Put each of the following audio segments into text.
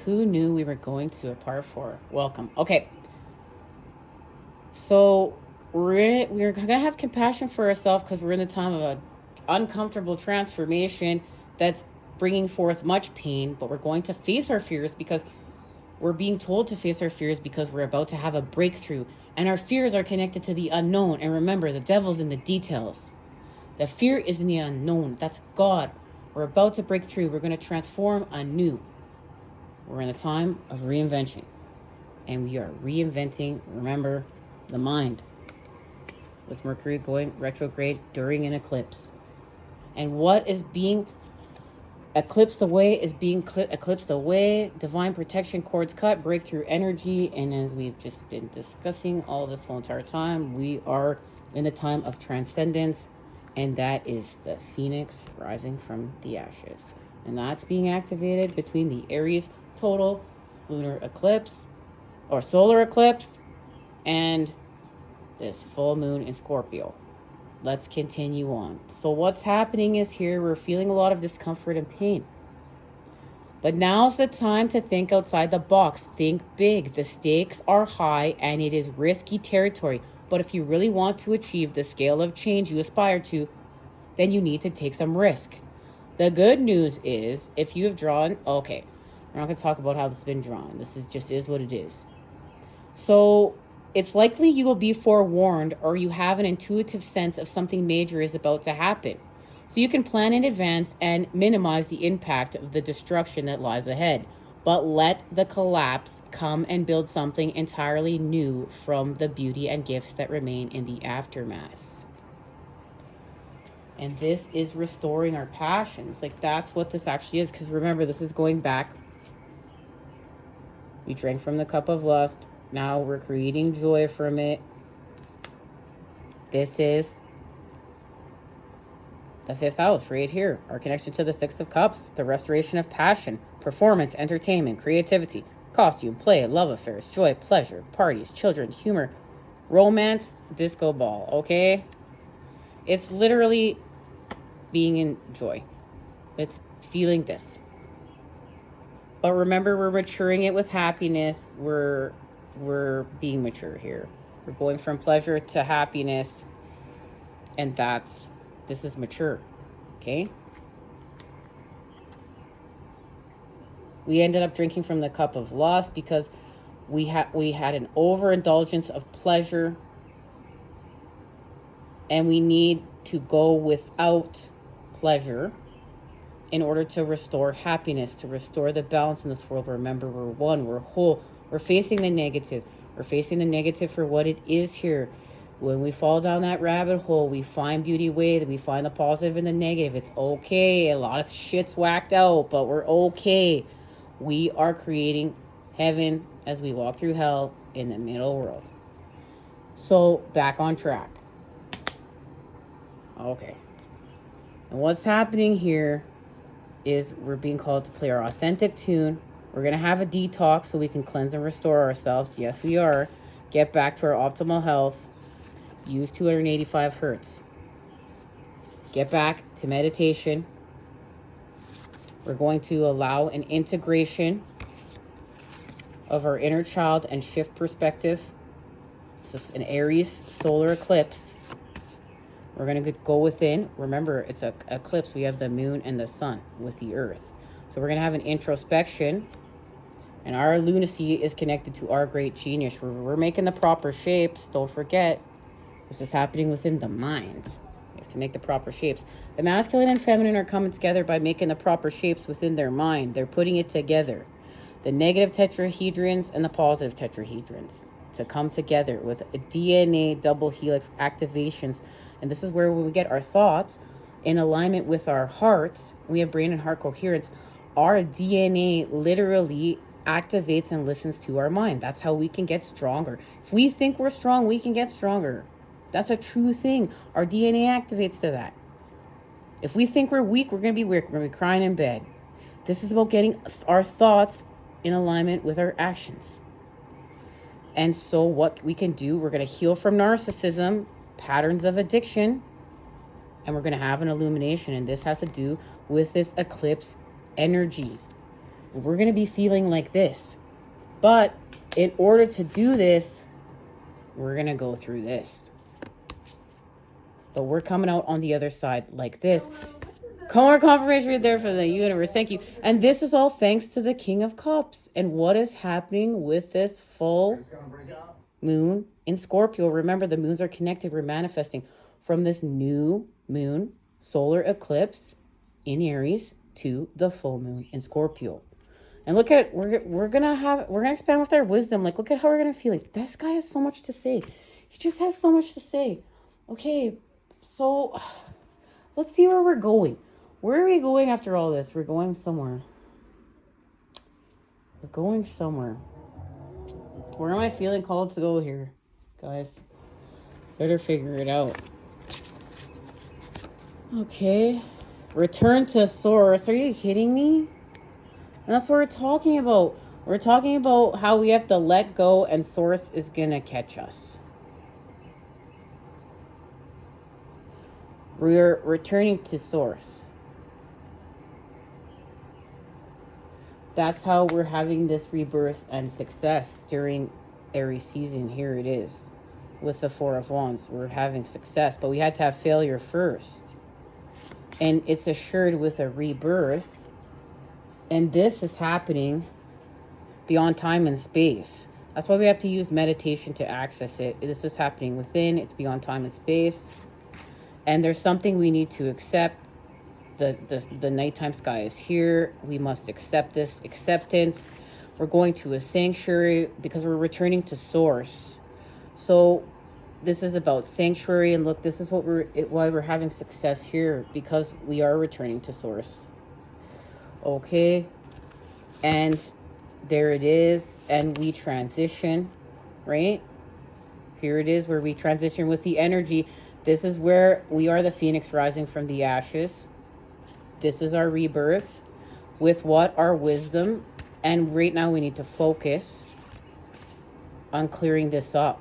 Who knew we were going to a part 4? Welcome. Okay. So we're going to have compassion for ourselves because we're in the time of an uncomfortable transformation that's bringing forth much pain, but we're going to face our fears because we're being told to face our fears because we're about to have a breakthrough, and our fears are connected to the unknown. And remember, the devil's in the details. The fear is in the unknown. That's God. We're about to break through. We're going to transform anew. We're in a time of reinvention. And we are reinventing, remember, the mind. With Mercury going retrograde during an eclipse. And what is being eclipsed away is being eclipsed away. Divine protection cords cut, breakthrough energy. And as we've just been discussing all this whole entire time, we are in the time of transcendence. And that is the phoenix rising from the ashes. And that's being activated between the Aries total lunar eclipse or solar eclipse and this full moon in Scorpio. Let's continue on. So what's happening is here we're feeling a lot of discomfort and pain. But now's the time to think outside the box. Think big. The stakes are high and it is risky territory. But if you really want to achieve the scale of change you aspire to, then you need to take some risk. The good news is if you have drawn, okay, we're not going to talk about how this has been drawn. This is what it is. So it's likely you will be forewarned or you have an intuitive sense of something major is about to happen. So you can plan in advance and minimize the impact of the destruction that lies ahead. But let the collapse come and build something entirely new from the beauty and gifts that remain in the aftermath. And this is restoring our passions. Like, that's what this actually is. Because remember, this is going back. We drank from the cup of lust. Now we're creating joy from it. This is the 5th house right here. Our connection to the 6th of cups. The restoration of passion, performance, entertainment, creativity, costume, play, love affairs, joy, pleasure, parties, children, humor, romance, disco ball. Okay? It's literally being in joy. It's feeling this. But remember, we're maturing it with happiness. We're being mature here. We're going from pleasure to happiness. And this is mature. Okay? We ended up drinking from the cup of lust because we had an overindulgence of pleasure. And we need to go without pleasure in order to restore happiness, to restore the balance in this world. Remember, we're one, we're whole. We're facing the negative. We're facing the negative for what it is here. When we fall down that rabbit hole, we find beauty way, we find the positive and the negative. It's okay. A lot of shit's whacked out, but we're okay. We are creating heaven as we walk through hell in the middle world. So, back on track. Okay. And what's happening here is we're being called to play our authentic tune. We're going to have a detox so we can cleanse and restore ourselves. Yes, we are. Get back to our optimal health. Use 285 hertz. Get back to meditation. We're going to allow an integration of our inner child and shift perspective. This is an Aries solar eclipse. We're going to go within. Remember, it's an eclipse. We have the moon and the sun with the earth. So we're going to have an introspection. And our lunacy is connected to our great genius. We're making the proper shapes. Don't forget, this is happening within the mind. You have to make the proper shapes. The masculine and feminine are coming together by making the proper shapes within their mind. They're putting it together. The negative tetrahedrons and the positive tetrahedrons to come together with a DNA double helix activations. And this is where when we get our thoughts in alignment with our hearts, we have brain and heart coherence, our DNA literally activates and listens to our mind. That's how we can get stronger. If we think we're strong, we can get stronger. That's a true thing. Our DNA activates to that. If we think we're weak, we're going to be weak. We're going to be crying in bed. This is about getting our thoughts in alignment with our actions. And so what we can do, we're going to heal from narcissism, patterns of addiction, and we're going to have an illumination. And this has to do with this eclipse energy. we're going to be feeling like this. But in order to do this, we're going to go through this. But we're coming out on the other side like this. More confirmation right there for the universe. Thank you. And this is all thanks to the King of Cups. And what is happening with this full moon in Scorpio? Remember, the moons are connected. We're manifesting from this new moon solar eclipse in Aries to the full moon in Scorpio. And look at, we're gonna expand with our wisdom. Like, look at how we're gonna feel. Like, this guy has so much to say. He just has so much to say. Okay, so let's see where we're going. Where are we going after all this? We're going somewhere. We're going somewhere. Where am I feeling called to go here, guys? Better figure it out. Okay. Return to source. Are you kidding me? And that's what we're talking about. We're talking about how we have to let go and source is going to catch us. We're returning to source. That's how we're having this rebirth and success during Aries season. Here it is with the Four of Wands. We're having success, but we had to have failure first. And it's assured with a rebirth. And this is happening beyond time and space. That's why we have to use meditation to access it. This is happening within. It's beyond time and space. And there's something we need to accept. The nighttime sky is here. We must accept this acceptance. We're going to a sanctuary because we're returning to source. So this is about sanctuary. And look, this is what why we're having success here, because we are returning to source. Okay. And there it is. And we transition, right? Here it is where we transition with the energy. This is where we are the phoenix rising from the ashes. This is our rebirth with what? Our wisdom. And right now we need to focus on clearing this up.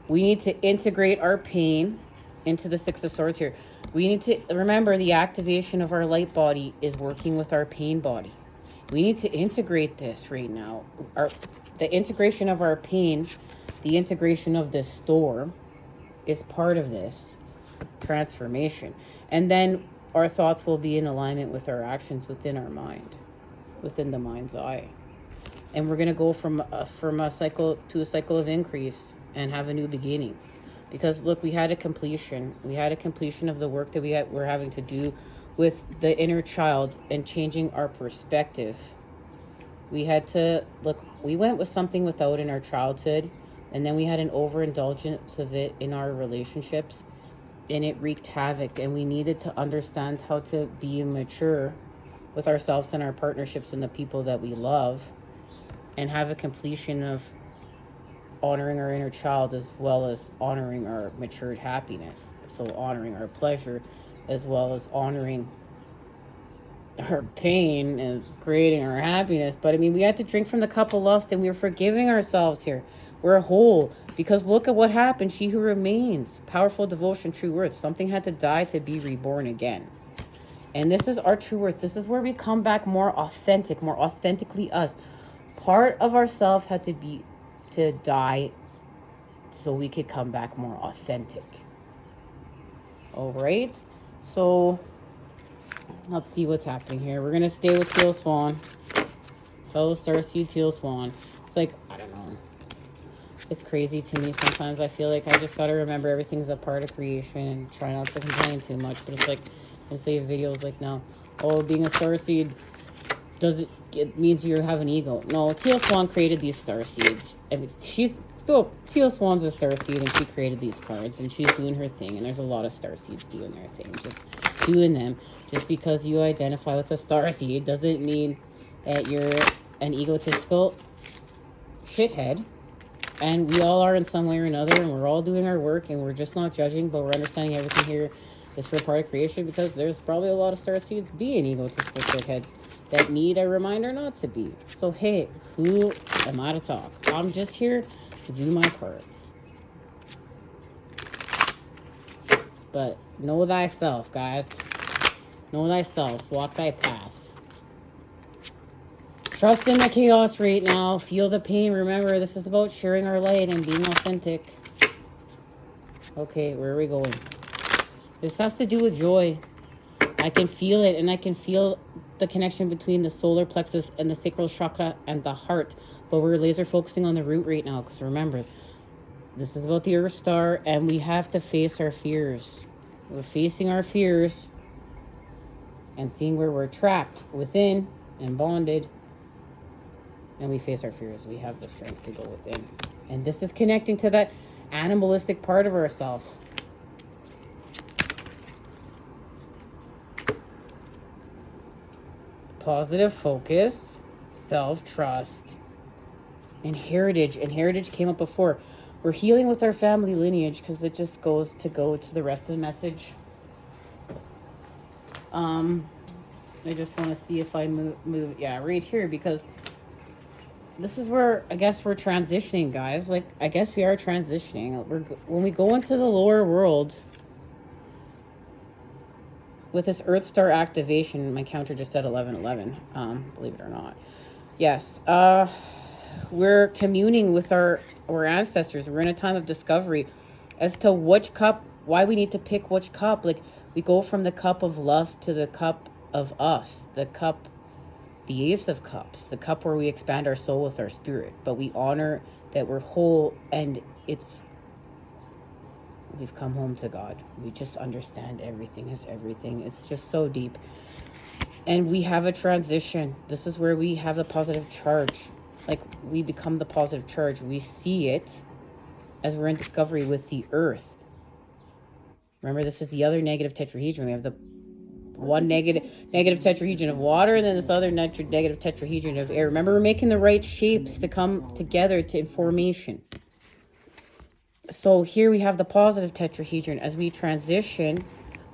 We need to integrate our pain into the Six of Swords here. We need to remember the activation of our light body is working with our pain body. We need to integrate this right now. The integration of our pain, the integration of this storm is part of this transformation. And then our thoughts will be in alignment with our actions within our mind, within the mind's eye. And we're going to go from a cycle to a cycle of increase and have a new beginning. Because look, we had a completion. We had a completion of the work that we're having to do with the inner child and changing our perspective. We had to, look, we went with something without in our childhood, and then we had an overindulgence of it in our relationships, and it wreaked havoc. And we needed to understand how to be mature with ourselves and our partnerships and the people that we love, and have a completion of honoring our inner child as well as honoring our matured happiness. So honoring our pleasure as well as honoring our pain and creating our happiness. But I mean, we had to drink from the cup of lust, and we were forgiving ourselves here. We're whole, because look at what happened. She who remains, powerful devotion, true worth. Something had to die to be reborn again. And this is our true worth. This is where we come back more authentic, more authentically us. Part of ourself had to die so we could come back more authentic. All right. So let's see what's happening here. We're going to stay with Teal Swan. Fellow Starseed Teal Swan. It's like, I don't know. It's crazy to me sometimes. I feel like I just got to remember everything's a part of creation and try not to complain too much. But it's like, I say videos like now, oh, being a Starseed, it means you have an ego. No, Teal Swan created these Starseeds. I mean, Teal Swan's a Starseed, and she created these cards, and she's doing her thing. And there's a lot of Starseeds doing their thing, just doing them. Just because you identify with a Starseed doesn't mean that you're an egotistical shithead. And we all are in some way or another, and we're all doing our work, and we're just not judging, but we're understanding everything here is for part of creation, because there's probably a lot of Starseeds being egotistical shitheads that need a reminder not to be. So, hey, who am I to talk? I'm just here to do my part. But know thyself, guys. Know thyself. Walk thy path. Trust in the chaos right now. Feel the pain. Remember, this is about sharing our light and being authentic. Okay, where are we going? This has to do with joy. I can feel it, and I can feel the connection between the solar plexus and the sacral chakra and the heart. But we're laser focusing on the root right now, because remember, this is about the Earth Star, and we have to face our fears. We're facing our fears and seeing where we're trapped within and bonded. And we face our fears. We have the strength to go within. And this is connecting to that animalistic part of ourselves. Positive focus, self-trust, and heritage. And heritage came up before. We're healing with our family lineage because it just goes to the rest of the message. I just want to see if I move, yeah, right here, because this is where I guess we're transitioning, guys. Like, I guess we are transitioning. When we go into the lower world with this Earth Star activation, my counter just said 1111. Believe it or not. Yes. We're communing with our ancestors. We're in a time of discovery as to which cup, why we need to pick which cup. Like, we go from the cup of lust to the cup of us, the Ace of Cups, the cup where we expand our soul with our spirit, but we honor that we're whole, and we've come home to God. We just understand everything is everything. It's just so deep. And we have a transition. This is where we have the positive charge. Like, we become the positive charge. We see it as we're in discovery with the earth. Remember, this is the other negative tetrahedron. We have the one negative tetrahedron of water, and then this other negative tetrahedron of air. Remember, we're making the right shapes to come together to formation. So here we have the positive tetrahedron as we transition,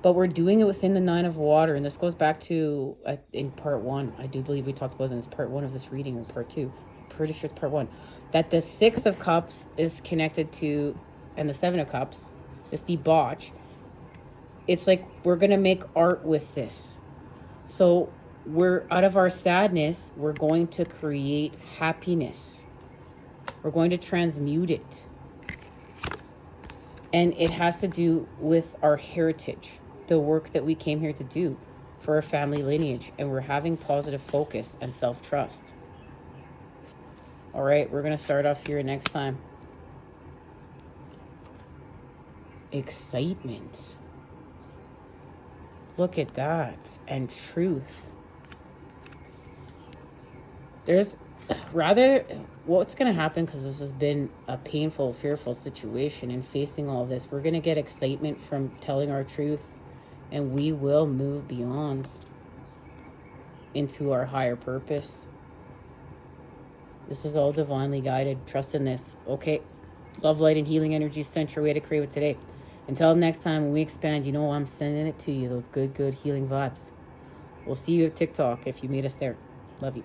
but we're doing it within the 9 of water. And this goes back to, in part 1, I do believe we talked about it in this part 1 of this reading, or part 2. I'm pretty sure it's part 1. That the 6 of Cups is connected to, and the 7 of Cups, this debauch. It's like we're going to make art with this. So we're out of our sadness, we're going to create happiness. We're going to transmute it. And it has to do with our heritage, the work that we came here to do for our family lineage. And we're having positive focus and self-trust. All right, we're going to start off here next time. Excitement. Look at that. And truth. There's rather, what's going to happen, because this has been a painful, fearful situation, and facing all this, we're going to get excitement from telling our truth, and we will move beyond into our higher purpose. This is all divinely guided. Trust in this. Okay. Love, light, and healing energy sent your way to create it today. Until next time, when we expand, you know I'm sending it to you. Those good healing vibes. We'll see you at TikTok if you meet us there. Love you.